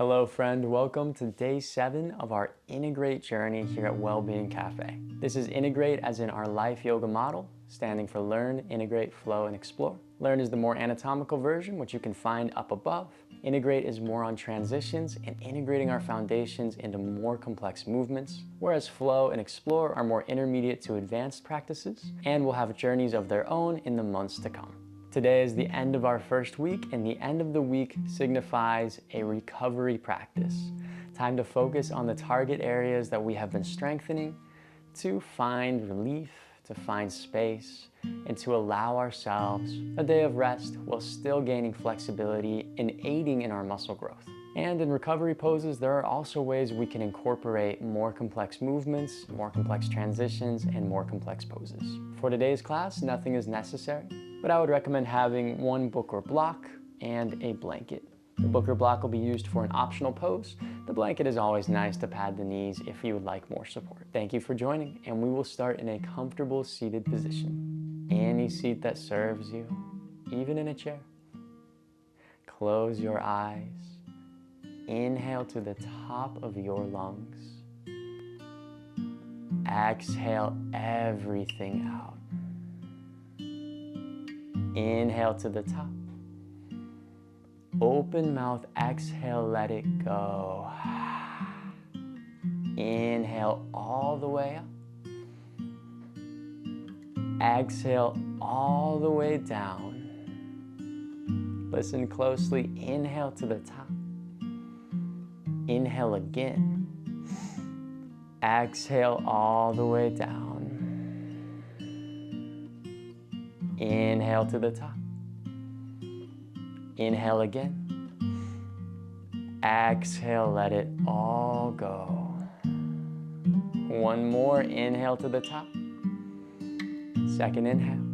Hello friend, welcome to day 7 of our Integrate journey here at Wellbeing Café. This is Integrate as in our life yoga model, standing for Learn, Integrate, Flow, and Explore. Learn is the more anatomical version, which you can find up above. Integrate is more on transitions and integrating our foundations into more complex movements, whereas Flow and Explore are more intermediate to advanced practices and will have journeys of their own in the months to come. Today is the end of our first week, and the end of the week signifies a recovery practice. Time to focus on the target areas that we have been strengthening, to find relief, to find space, and to allow ourselves a day of rest while still gaining flexibility and aiding in our muscle growth. And in recovery poses, there are also ways we can incorporate more complex movements, more complex transitions, and more complex poses. For today's class, nothing is necessary, but I would recommend having one book or block and a blanket. The book or block will be used for an optional pose. The blanket is always nice to pad the knees if you would like more support. Thank you for joining, and we will start in a comfortable seated position. Any seat that serves you, even in a chair. Close your eyes. Inhale to the top of your lungs. Exhale everything out. Inhale to the top. Open mouth, exhale, let it go. Inhale all the way up. Exhale all the way down. Listen closely. Inhale to the top. Inhale again. Exhale all the way down. Inhale to the top. Inhale again. Exhale, let it all go. One more, inhale to the top. Second inhale.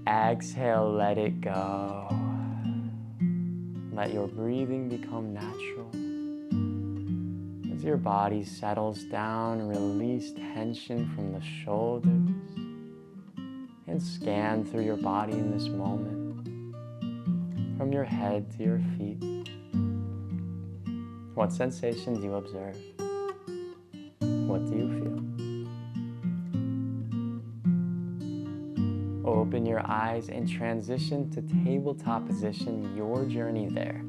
Exhale, let it go. Let your breathing become natural. As your body settles down, release tension from the shoulders and scan through your body in this moment, from your head to your feet. What sensations do you observe? What do you feel? Open your eyes and transition to tabletop position, your journey there.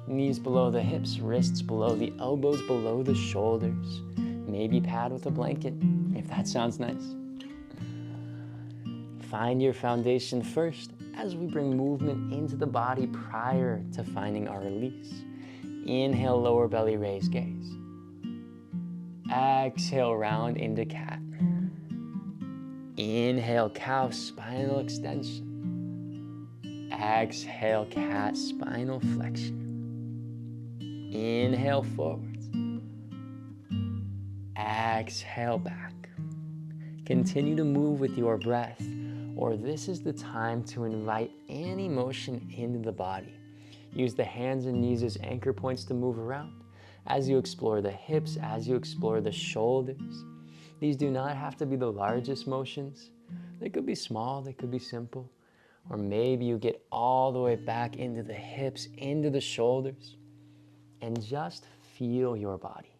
Knees below the hips, wrists below the elbows, below the shoulders. Maybe pad with a blanket, if that sounds nice. Find your foundation first as we bring movement into the body prior to finding our release. Inhale, lower belly, raise gaze. Exhale, round into cat. Inhale, cow, spinal extension. Exhale, cat, spinal flexion. Inhale, forwards. Exhale, back. Continue to move with your breath, or this is the time to invite any motion into the body. Use the hands and knees as anchor points to move around as you explore the hips, as you explore the shoulders. These do not have to be the largest motions. They could be small, they could be simple. Or maybe you get all the way back into the hips, into the shoulders, and just feel your body.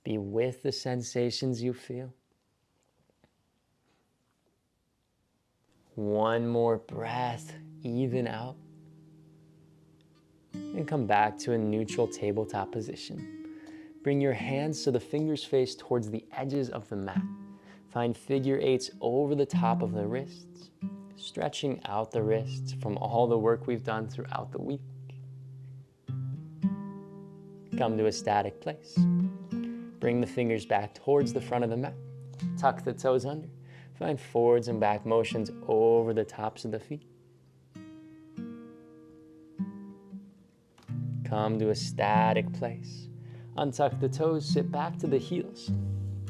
Be with the sensations you feel. One more breath, even out. And come back to a neutral tabletop position. Bring your hands so the fingers face towards the edges of the mat. Find figure eights over the top of the wrists, stretching out the wrists from all the work we've done throughout the week. Come to a static place. Bring the fingers back towards the front of the mat. Tuck the toes under. Find forwards and back motions over the tops of the feet. Come to a static place. Untuck the toes, sit back to the heels,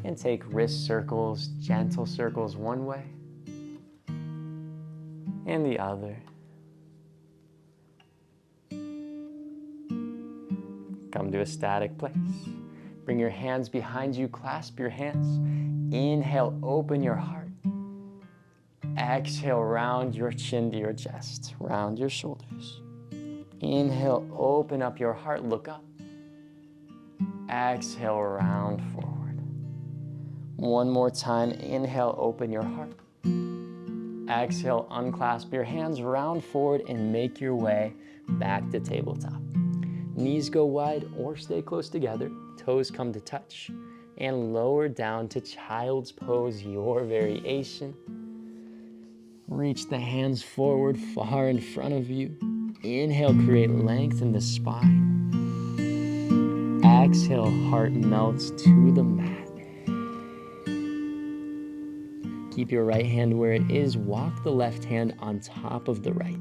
and take wrist circles, gentle circles one way and the other. Come to a static place. Bring your hands behind you, clasp your hands. Inhale, open your heart. Exhale, round your chin to your chest, round your shoulders. Inhale, open up your heart, look up. Exhale, round forward. One more time, inhale, open your heart. Exhale, unclasp your hands, round forward, and make your way back to tabletop. Knees go wide or stay close together, toes come to touch, and lower down to child's pose, your variation. Reach the hands forward, far in front of you. Inhale, create length in the spine. Exhale, heart melts to the mat. Keep your right hand where it is. Walk the left hand on top of the right.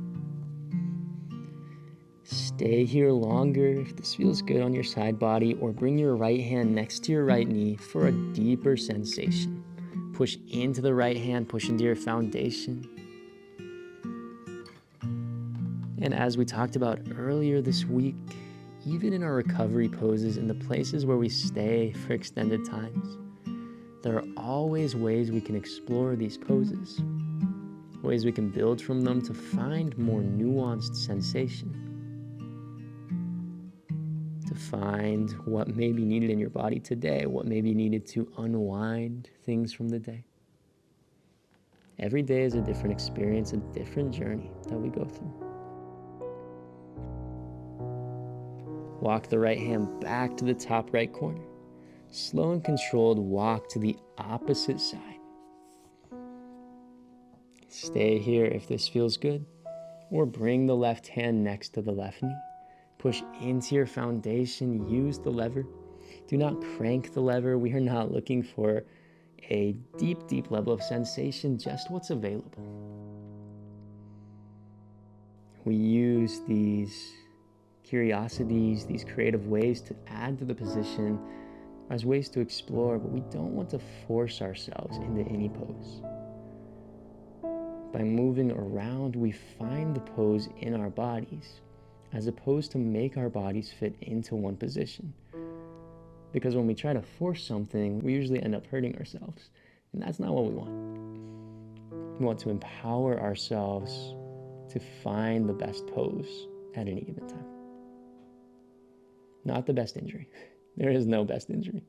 Stay here longer if this feels good on your side body, or bring your right hand next to your right knee for a deeper sensation. Push into the right hand, push into your foundation. And as we talked about earlier this week, even in our recovery poses, in the places where we stay for extended times, there are always ways we can explore these poses, ways we can build from them to find more nuanced sensation, to find what may be needed in your body today, what may be needed to unwind things from the day. Every day is a different experience, a different journey that we go through. Walk the right hand back to the top right corner. Slow and controlled walk to the opposite side. Stay here if this feels good, or bring the left hand next to the left knee. Push into your foundation, use the lever. Do not crank the lever. We are not looking for a deep, deep level of sensation, just what's available. We use these curiosities, these creative ways to add to the position as ways to explore, but we don't want to force ourselves into any pose. By moving around, we find the pose in our bodies, as opposed to make our bodies fit into one position. Because when we try to force something, we usually end up hurting ourselves, and that's not what we want. We want to empower ourselves to find the best pose at any given time. Not the best injury. There is no best injury.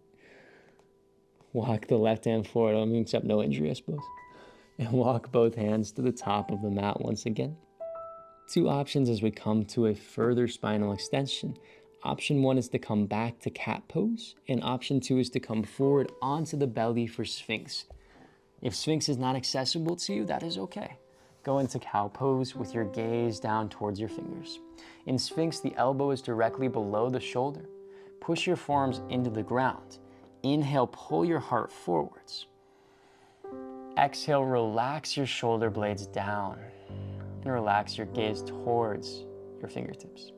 Walk the left hand forward, except no injury, I suppose. And walk both hands to the top of the mat once again. Two options as we come to a further spinal extension. Option one is to come back to cat pose, and option two is to come forward onto the belly for Sphinx. If Sphinx is not accessible to you, that is okay. Go into cow pose with your gaze down towards your fingers. In Sphinx, the elbow is directly below the shoulder. Push your forearms into the ground. Inhale, pull your heart forwards. Exhale, relax your shoulder blades down and relax your gaze towards your fingertips.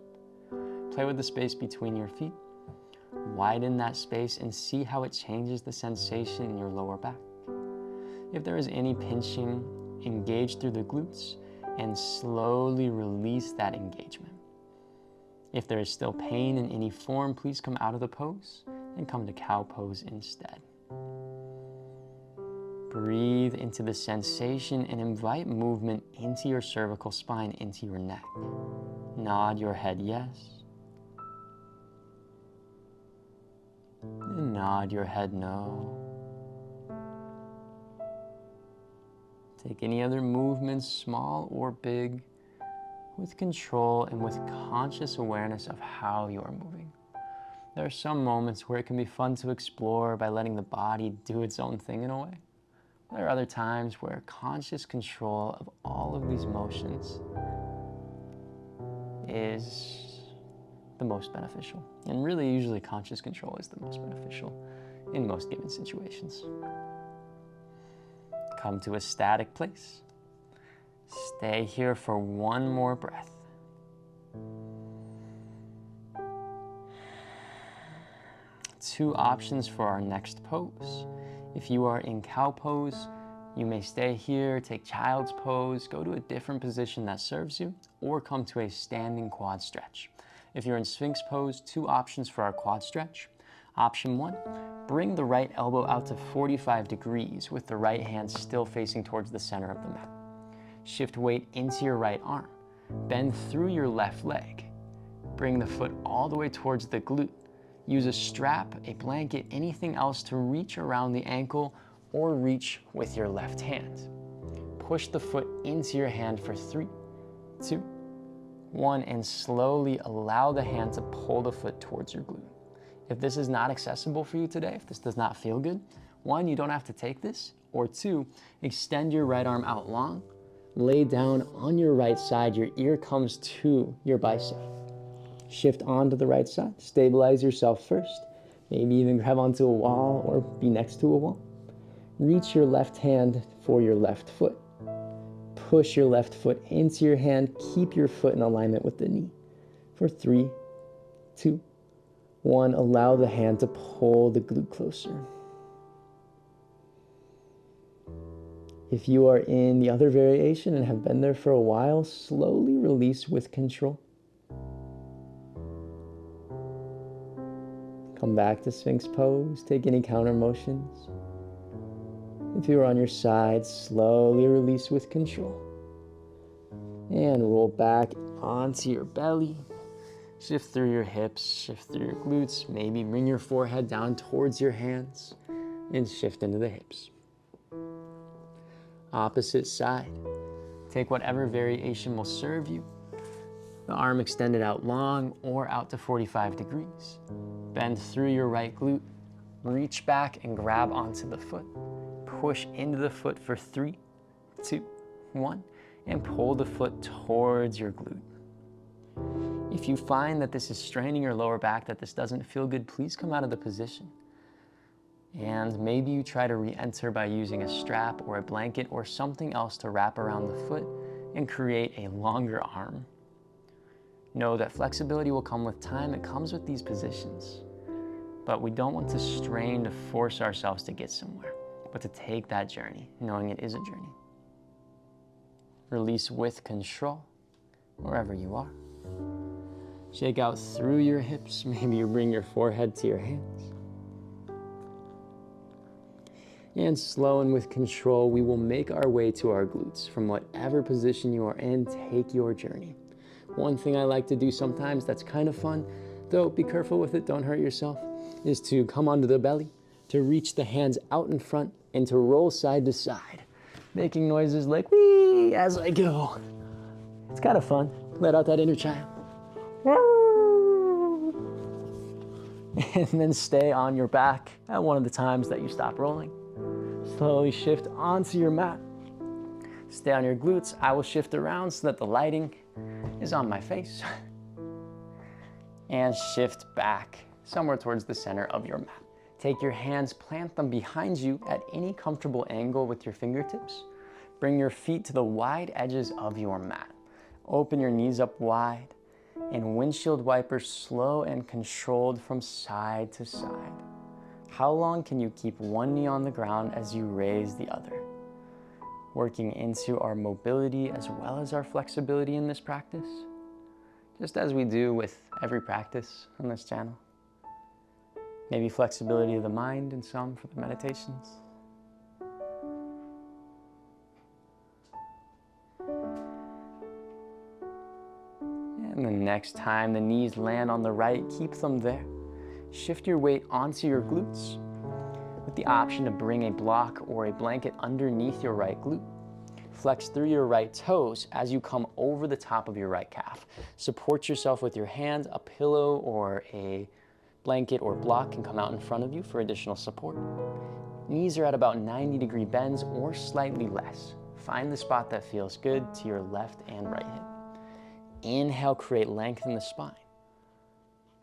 Play with the space between your feet. Widen that space and see how it changes the sensation in your lower back. If there is any pinching, engage through the glutes and slowly release that engagement. If there is still pain in any form, please come out of the pose and come to cow pose instead. Breathe into the sensation and invite movement into your cervical spine, into your neck. Nod your head yes. And nod your head no. Take any other movements, small or big, with control and with conscious awareness of how you are moving. There are some moments where it can be fun to explore by letting the body do its own thing in a way. There are other times where conscious control of all of these motions is the most beneficial. And really, usually conscious control is the most beneficial in most given situations. Come to a static place. Stay here for one more breath. Two options for our next pose. If you are in cow pose, you may stay here, take child's pose, go to a different position that serves you, or come to a standing quad stretch. If you're in Sphinx pose, two options for our quad stretch. Option one, bring the right elbow out to 45 degrees with the right hand still facing towards the center of the mat. Shift weight into your right arm. Bend through your left leg. Bring the foot all the way towards the glute. Use a strap, a blanket, anything else to reach around the ankle or reach with your left hand. Push the foot into your hand for 3, 2, 1, and slowly allow the hand to pull the foot towards your glute. If this is not accessible for you today, if this does not feel good, 1, you don't have to take this, or 2, extend your right arm out long, lay down on your right side, your ear comes to your bicep. Shift onto the right side, stabilize yourself first, maybe even grab onto a wall or be next to a wall. Reach your left hand for your left foot. Push your left foot into your hand, keep your foot in alignment with the knee. For 3, 2, 1, allow the hand to pull the glute closer. If you are in the other variation and have been there for a while, slowly release with control. Come back to Sphinx pose, take any counter motions. If you are on your side, slowly release with control. And roll back onto your belly. Shift through your hips, shift through your glutes. Maybe bring your forehead down towards your hands and shift into the hips. Opposite side. Take whatever variation will serve you. The arm extended out long or out to 45 degrees. Bend through your right glute. Reach back and grab onto the foot. Push into the foot for 3, 2, 1, and pull the foot towards your glute. If you find that this is straining your lower back, that this doesn't feel good, please come out of the position. And maybe you try to re-enter by using a strap or a blanket or something else to wrap around the foot and create a longer arm. Know that flexibility will come with time. It comes with these positions. But we don't want to strain to force ourselves to get somewhere, but to take that journey, knowing it is a journey. Release with control, wherever you are. Shake out through your hips. Maybe you bring your forehead to your hands. And slow and with control, we will make our way to our glutes. From whatever position you are in, take your journey. One thing I like to do sometimes that's kind of fun, though be careful with it, don't hurt yourself, is to come onto the belly, to reach the hands out in front, and to roll side to side, making noises like wee as I go. It's kind of fun. Let out that inner child. And then stay on your back at one of the times that you stop rolling. Slowly shift onto your mat. Stay on your glutes. I will shift around so that the lighting is on my face. And shift back somewhere towards the center of your mat. Take your hands, plant them behind you at any comfortable angle with your fingertips. Bring your feet to the wide edges of your mat. Open your knees up wide and windshield wiper slow and controlled from side to side. How long can you keep one knee on the ground as you raise the other? Working into our mobility as well as our flexibility in this practice, just as we do with every practice on this channel. Maybe flexibility of the mind and some for the meditations. And the next time the knees land on the right, keep them there. Shift your weight onto your glutes with the option to bring a block or a blanket underneath your right glute. Flex through your right toes as you come over the top of your right calf. Support yourself with your hands. A pillow or a blanket or block can come out in front of you for additional support. Knees are at about 90-degree bends or slightly less. Find the spot that feels good to your left and right hip. Inhale, create length in the spine.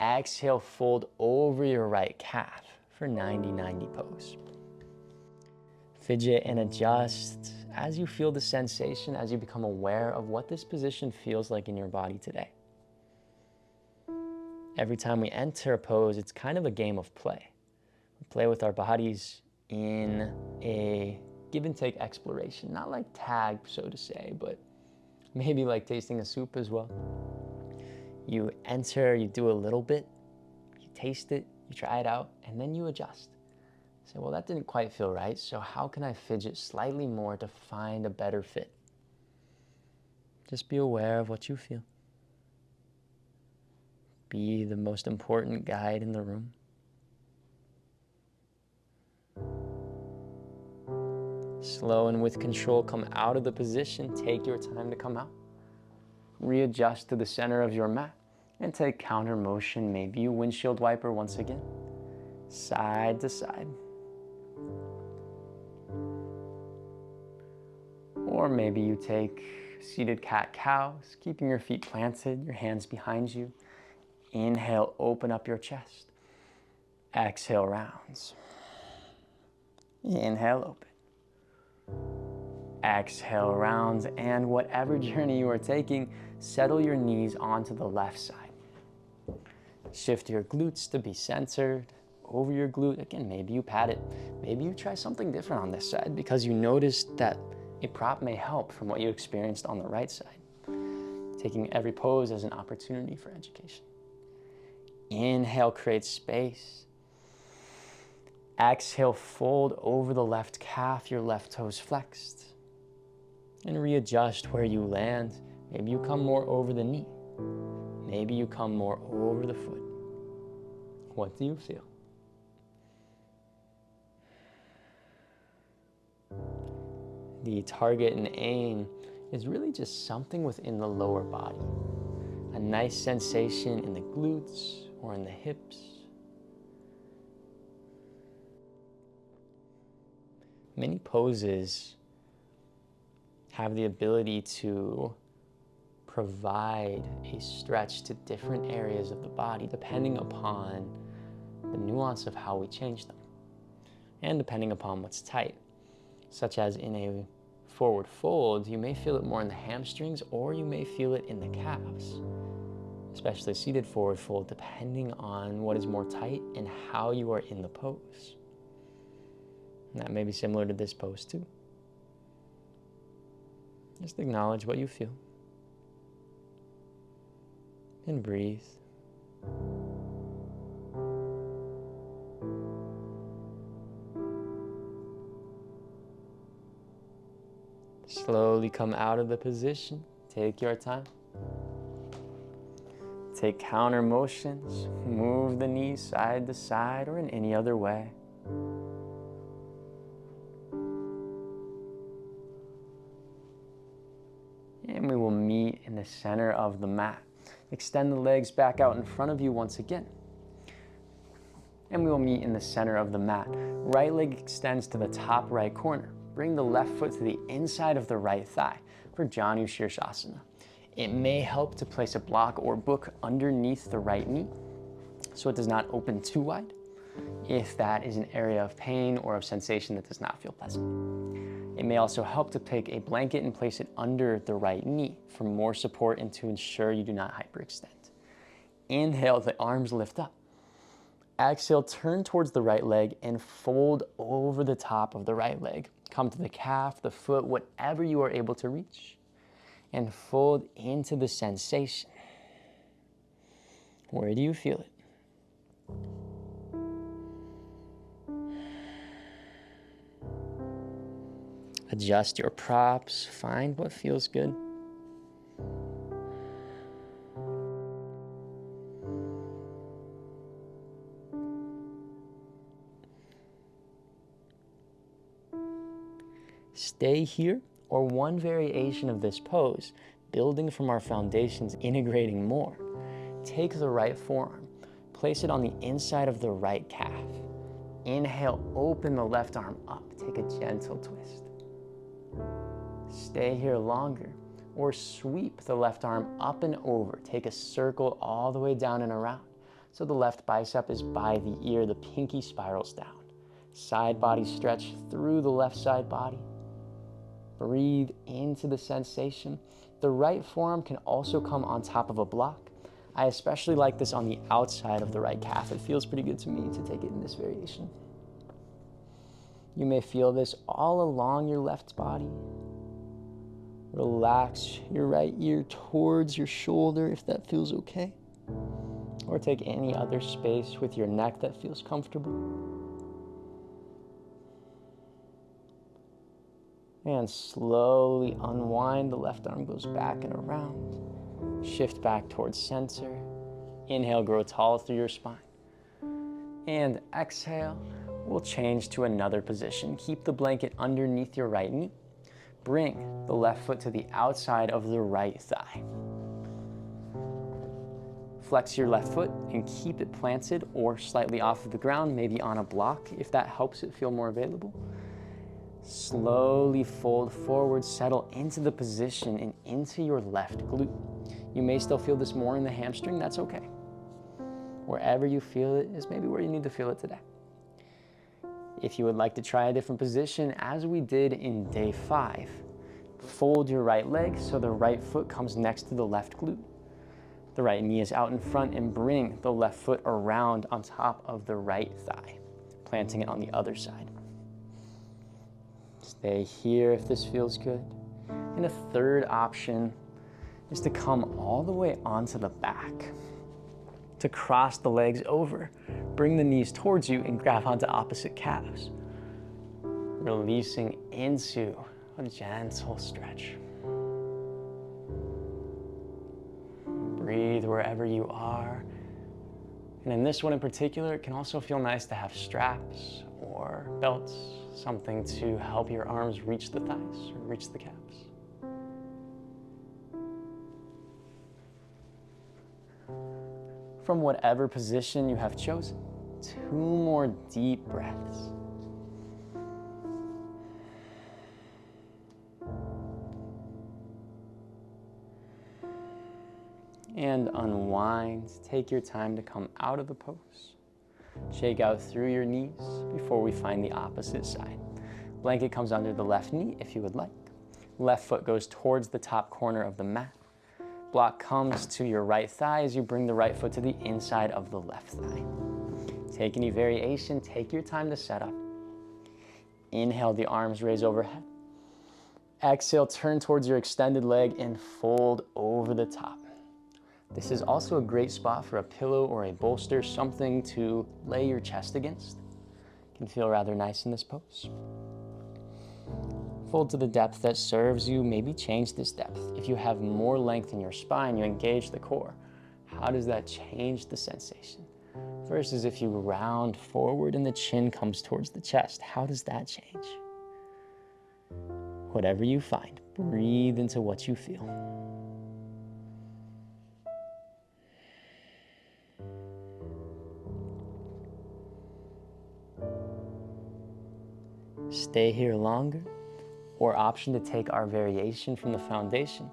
Exhale, fold over your right calf for 90-90 pose. Fidget and adjust as you feel the sensation, as you become aware of what this position feels like in your body today. Every time we enter a pose, it's kind of a game of play. We play with our bodies in a give and take exploration, not like tag, so to say, but maybe like tasting a soup as well. You enter, you do a little bit, you taste it, you try it out, and then you adjust. Say, well, that didn't quite feel right, so how can I fidget slightly more to find a better fit? Just be aware of what you feel. be the most important guide in the room. Slow and with control, come out of the position. Take your time to come out. Readjust to the center of your mat and take counter motion. Maybe you windshield wiper once again, side to side. Or maybe you take seated cat-cows, keeping your feet planted, your hands behind you. Inhale, open up your chest. Exhale, rounds. Inhale, open. Exhale, rounds, and whatever journey you are taking, settle your knees onto the left side. Shift your glutes to be centered over your glute. Again, maybe you pat it. Maybe you try something different on this side because you noticed that a prop may help from what you experienced on the right side. Taking every pose as an opportunity for education. Inhale, create space. Exhale, fold over the left calf, your left toes flexed. And readjust where you land. Maybe you come more over the knee. Maybe you come more over the foot. What do you feel? The target and aim is really just something within the lower body. A nice sensation in the glutes or in the hips. Many poses have the ability to provide a stretch to different areas of the body depending upon the nuance of how we change them and depending upon what's tight. Such as in a forward fold, you may feel it more in the hamstrings or you may feel it in the calves, especially seated forward fold, depending on what is more tight and how you are in the pose. And that may be similar to this pose too. Just acknowledge what you feel and breathe. Slowly come out of the position. Take your time. Take counter motions. Move the knees side to side or in any other way. And we will meet in the center of the mat. Extend the legs back out in front of you once again. And we will meet in the center of the mat. Right leg extends to the top right corner. Bring the left foot to the inside of the right thigh for Janu Shirshasana. It may help to place a block or book underneath the right knee so it does not open too wide if that is an area of pain or of sensation that does not feel pleasant. It may also help to take a blanket and place it under the right knee for more support and to ensure you do not hyperextend. Inhale, the arms lift up. Exhale, turn towards the right leg and fold over the top of the right leg. Come to the calf, the foot, whatever you are able to reach, and fold into the sensation. Where do you feel it? Adjust your props, find what feels good. Stay here, or one variation of this pose, building from our foundations, integrating more. Take the right forearm, place it on the inside of the right calf. Inhale, open the left arm up, take a gentle twist. Stay here longer, or sweep the left arm up and over. Take a circle all the way down and around. So the left bicep is by the ear, the pinky spirals down. Side body stretch through the left side body. Breathe into the sensation. The right forearm can also come on top of a block. I especially like this on the outside of the right calf. It feels pretty good to me to take it in this variation. You may feel this all along your left body. Relax your right ear towards your shoulder if that feels okay. Or take any other space with your neck that feels comfortable. And slowly unwind. The left arm goes back and around. Shift back towards center. Inhale, grow tall through your spine. And exhale, we'll change to another position. Keep the blanket underneath your right knee. Bring the left foot to the outside of the right thigh. Flex your left foot and keep it planted or slightly off of the ground, maybe on a block if that helps it feel more available. Slowly fold forward, settle into the position and into your left glute. You may still feel this more in the hamstring, that's okay. Wherever you feel it is maybe where you need to feel it today. If you would like to try a different position, as we did in day 5, fold your right leg so the right foot comes next to the left glute. The right knee is out in front and bring the left foot around on top of the right thigh, planting it on the other side. Stay here if this feels good. And a third option is to come all the way onto the back. To cross the legs over, bring the knees towards you and grab onto opposite calves. Releasing into a gentle stretch. Breathe wherever you are. And in this one in particular, it can also feel nice to have straps or belts, something to help your arms reach the thighs or reach the calves. From whatever position you have chosen, 2 more deep breaths. And unwind. Take your time to come out of the pose. Shake out through your knees before we find the opposite side. Blanket comes under the left knee if you would like. Left foot goes towards the top corner of the mat. Block comes to your right thigh as you bring the right foot to the inside of the left thigh. Take any variation, take your time to set up. Inhale, the arms raise overhead. Exhale, turn towards your extended leg and fold over the top. This is also a great spot for a pillow or a bolster, something to lay your chest against. It can feel rather nice in this pose. Fold to the depth that serves you, maybe change this depth. If you have more length in your spine, you engage the core. How does that change the sensation? Versus if you round forward and the chin comes towards the chest, how does that change? Whatever you find, breathe into what you feel. Stay here longer, or option to take our variation from the foundation.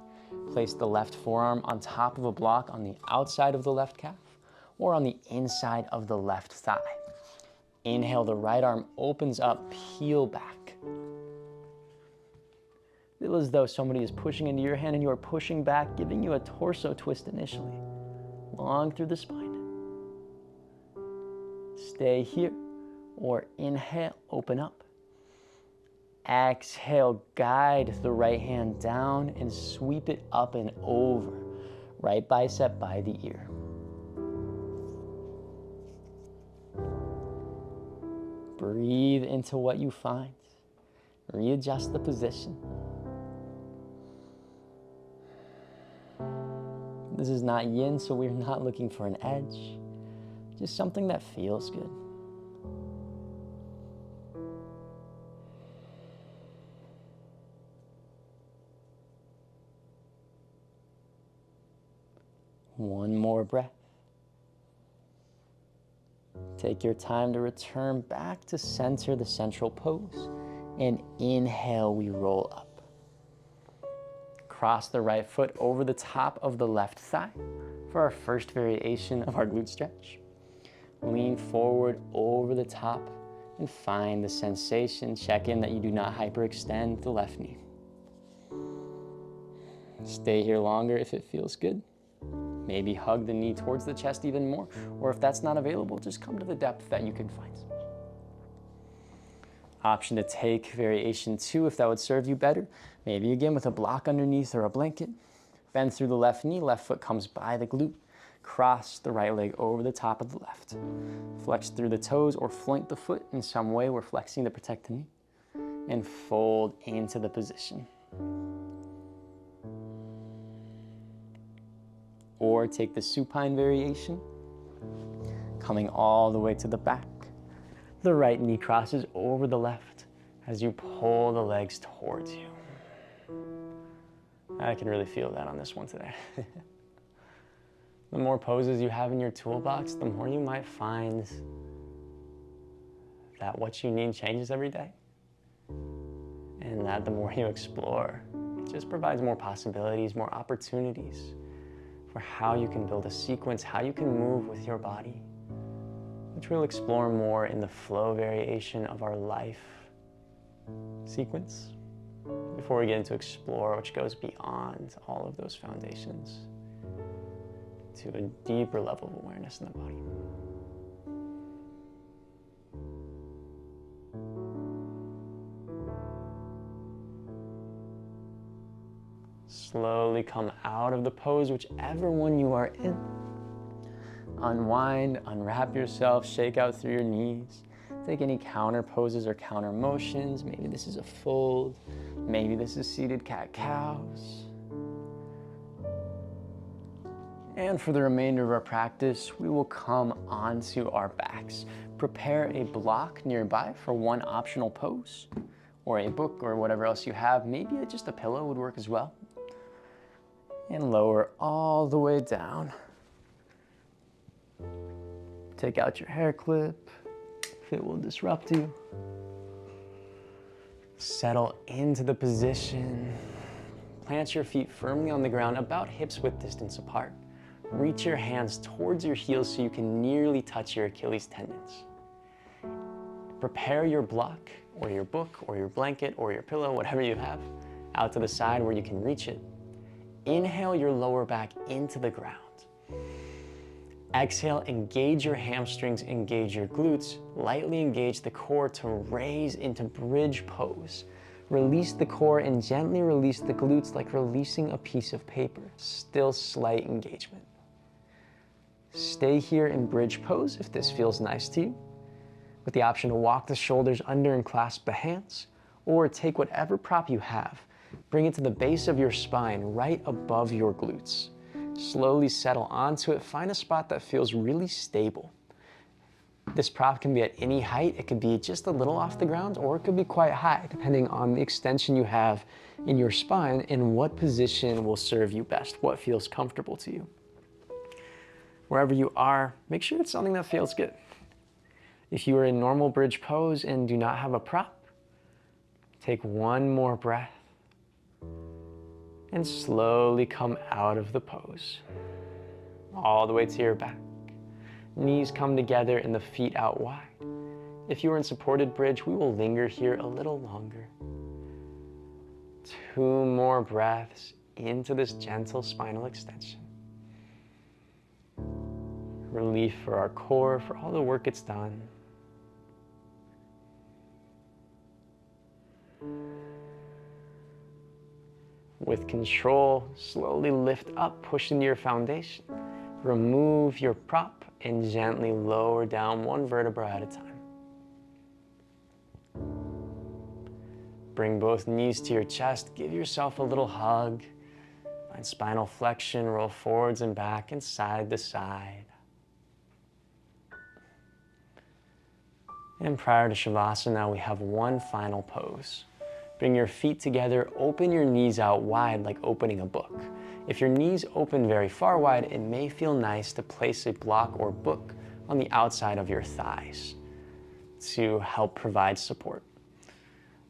Place the left forearm on top of a block on the outside of the left calf or on the inside of the left thigh. Inhale, the right arm opens up, peel back. Feel as though somebody is pushing into your hand and you are pushing back, giving you a torso twist initially. Long through the spine. Stay here, or inhale, open up. Exhale, guide the right hand down and sweep it up and over. Right bicep by the ear. Breathe into what you find. Readjust the position. This is not yin, so we're not looking for an edge. Just something that feels good. One more breath. Take your time to return back to center, the central pose. And inhale, we roll up. Cross the right foot over the top of the left thigh for our first variation of our glute stretch. Lean forward over the top and find the sensation. Check in that you do not hyperextend the left knee. Stay here longer if it feels good. Maybe hug the knee towards the chest even more, or if that's not available, just come to the depth that you can find. Option to take variation 2 if that would serve you better. Maybe again with a block underneath or a blanket. Bend through the left knee, left foot comes by the glute. Cross the right leg over the top of the left. Flex through the toes or flank the foot in some way. We're flexing to protect the knee. And fold into the position. Or take the supine variation, coming all the way to the back. The right knee crosses over the left as you pull the legs towards you. I can really feel that on this one today. The more poses you have in your toolbox, the more you might find that what you need changes every day. And that the more you explore, it just provides more possibilities, more opportunities for how you can build a sequence, how you can move with your body, which we'll explore more in the flow variation of our life sequence before we get into explore, which goes beyond all of those foundations to a deeper level of awareness in the body. Slowly come out of the pose, whichever one you are in. Unwind, unwrap yourself, shake out through your knees. Take any counter poses or counter motions. Maybe this is a fold. Maybe this is seated cat-cows. And for the remainder of our practice, we will come onto our backs. Prepare a block nearby for one optional pose, or a book or whatever else you have. Maybe just a pillow would work as well. And lower all the way down. Take out your hair clip if it will disrupt you. Settle into the position. Plant your feet firmly on the ground, about hips width distance apart. Reach your hands towards your heels so you can nearly touch your Achilles tendons. Prepare your block or your book or your blanket or your pillow, whatever you have, out to the side where you can reach it. Inhale your lower back into the ground. Exhale, engage your hamstrings, engage your glutes. Lightly engage the core to raise into bridge pose. Release the core and gently release the glutes like releasing a piece of paper. Still slight engagement. Stay here in bridge pose if this feels nice to you, with the option to walk the shoulders under and clasp the hands, or take whatever prop you have. Bring it to the base of your spine, right above your glutes. Slowly settle onto it. Find a spot that feels really stable. This prop can be at any height. It could be just a little off the ground, or it could be quite high, depending on the extension you have in your spine and what position will serve you best, what feels comfortable to you. Wherever you are, make sure it's something that feels good. If you are in normal bridge pose and do not have a prop, take one more breath and slowly come out of the pose. All the way to your back. Knees come together and the feet out wide. If you are in supported bridge, we will linger here a little longer. 2 more breaths into this gentle spinal extension. Relief for our core, for all the work it's done. With control, slowly lift up, push into your foundation. Remove your prop and gently lower down one vertebra at a time. Bring both knees to your chest. Give yourself a little hug. Find spinal flexion, roll forwards and back and side to side. And prior to Savasana, we have one final pose. Bring your feet together, open your knees out wide like opening a book. If your knees open very far wide, it may feel nice to place a block or book on the outside of your thighs to help provide support.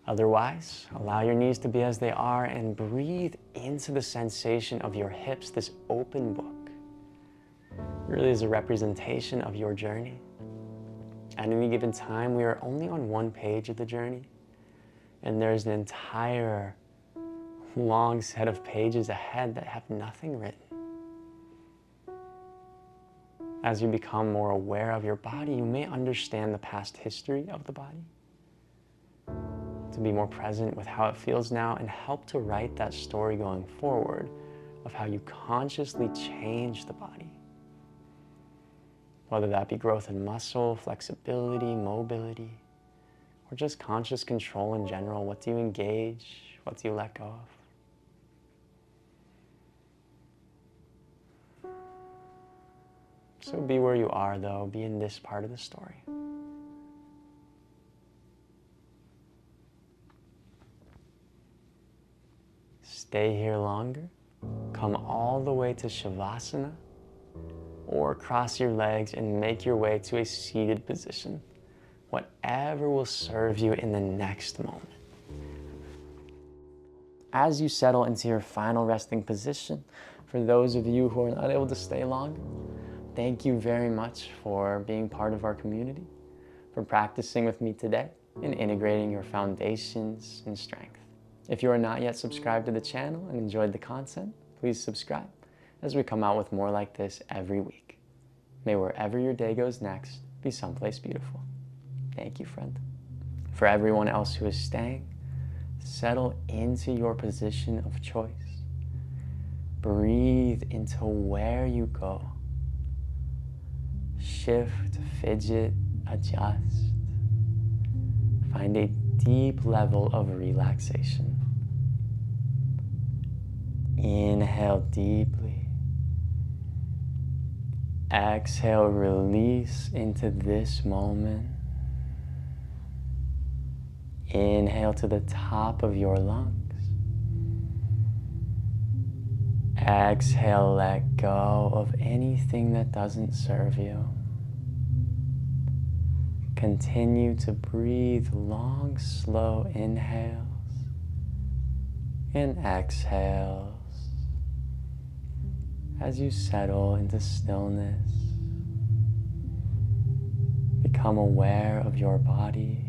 Otherwise, allow your knees to be as they are and breathe into the sensation of your hips, this open book. It really is a representation of your journey. At any given time, we are only on one page of the journey, and there's an entire long set of pages ahead that have nothing written. As you become more aware of your body, you may understand the past history of the body, to be more present with how it feels now and help to write that story going forward of how you consciously change the body. Whether that be growth in muscle, flexibility, mobility, or just conscious control in general. What do you engage? What do you let go of? So be where you are though, be in this part of the story. Stay here longer. Come all the way to Shavasana, or cross your legs and make your way to a seated position. Whatever will serve you in the next moment. As you settle into your final resting position, for those of you who are not able to stay longer, thank you very much for being part of our community, for practicing with me today and integrating your foundations and strength. If you are not yet subscribed to the channel and enjoyed the content, please subscribe as we come out with more like this every week. May wherever your day goes next be someplace beautiful. Thank you, friend. For everyone else who is staying, settle into your position of choice. Breathe into where you go. Shift, fidget, adjust. Find a deep level of relaxation. Inhale deeply. Exhale, release into this moment. Inhale to the top of your lungs. Exhale, let go of anything that doesn't serve you. Continue to breathe long, slow inhales and exhales as you settle into stillness. Become aware of your body.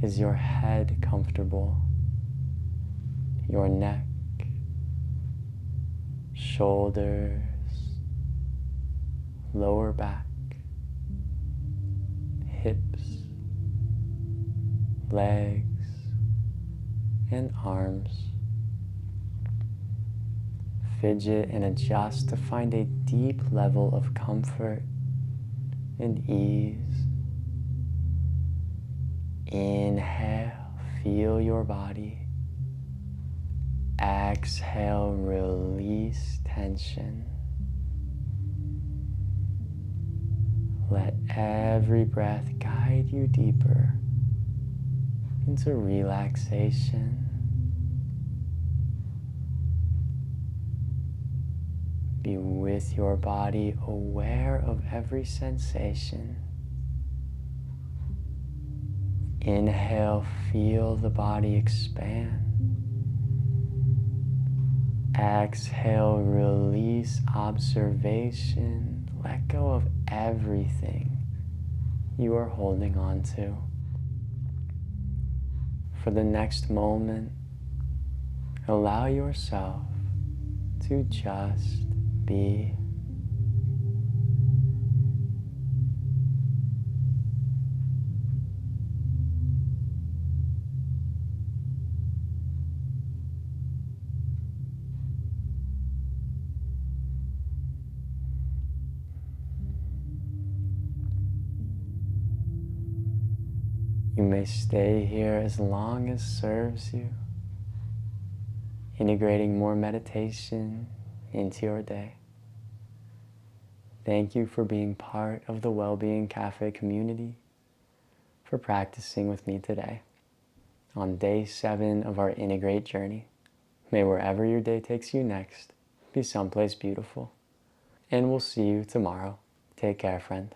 Is your head comfortable? Your neck, shoulders, lower back, hips, legs, and arms. Fidget and adjust to find a deep level of comfort and ease. Inhale, feel your body. Exhale, release tension. Let every breath guide you deeper into relaxation. Be with your body, aware of every sensation. Inhale, feel the body expand. Exhale, release observation. Let go of everything you are holding on to. For the next moment, allow yourself to just be. You may stay here as long as serves you, integrating more meditation into your day. Thank you for being part of the Wellbeing Café community, for practicing with me today on day 7 of our Integrate journey. May wherever your day takes you next be someplace beautiful. And we'll see you tomorrow. Take care, friend.